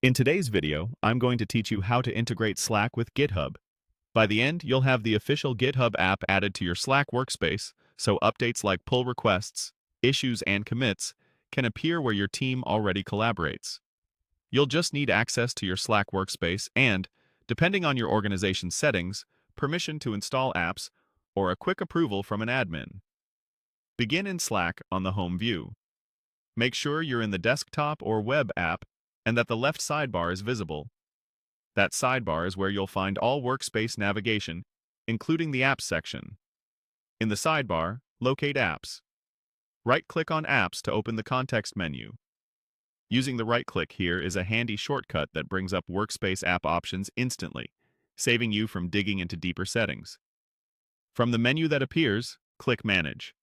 In today's video, I'm going to teach you how to integrate Slack with GitHub. By the end, you'll have the official GitHub app added to your Slack workspace, so updates like pull requests, issues, and commits can appear where your team already collaborates. You'll just need access to your Slack workspace and, depending on your organization's settings, permission to install apps or a quick approval from an admin. Begin in Slack on the home view. Make sure you're in the desktop or web app and that the left sidebar is visible. That sidebar is where you'll find all workspace navigation, including the Apps section. In the sidebar, locate Apps. Right-click on Apps to open the context menu. Using the right-click here is a handy shortcut that brings up workspace app options instantly, saving you from digging into deeper settings. From the menu that appears, click Manage.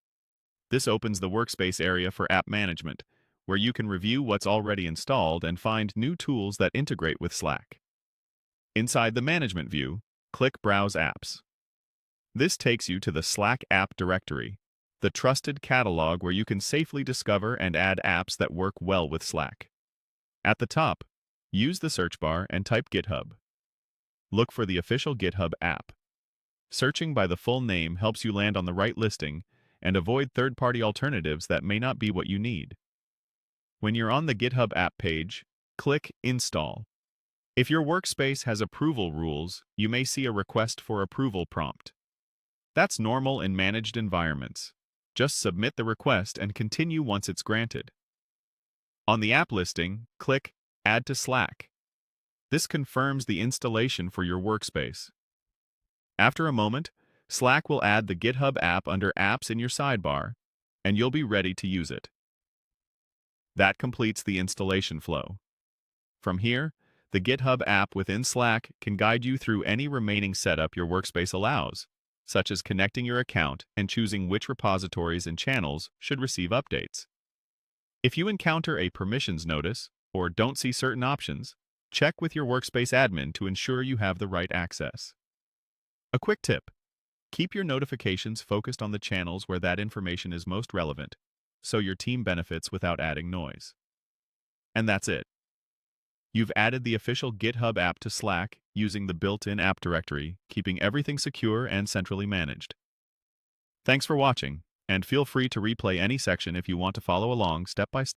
This opens the workspace area for app management, where you can review what's already installed and find new tools that integrate with Slack. Inside the Management view, click Browse Apps. This takes you to the Slack app directory, the trusted catalog where you can safely discover and add apps that work well with Slack. At the top, use the search bar and type GitHub. Look for the official GitHub app. Searching by the full name helps you land on the right listing and avoid third-party alternatives that may not be what you need. When you're on the GitHub app page, click Install. If your workspace has approval rules, you may see a request for approval prompt. That's normal in managed environments. Just submit the request and continue once it's granted. On the app listing, click Add to Slack. This confirms the installation for your workspace. After a moment, Slack will add the GitHub app under Apps in your sidebar, and you'll be ready to use it. That completes the installation flow. From here, the GitHub app within Slack can guide you through any remaining setup your workspace allows, such as connecting your account and choosing which repositories and channels should receive updates. If you encounter a permissions notice or don't see certain options, check with your workspace admin to ensure you have the right access. A quick tip: keep your notifications focused on the channels where that information is most relevant, so your team benefits without adding noise. And that's it. You've added the official GitHub app to Slack using the built-in app directory, keeping everything secure and centrally managed. Thanks for watching, and feel free to replay any section if you want to follow along step by step.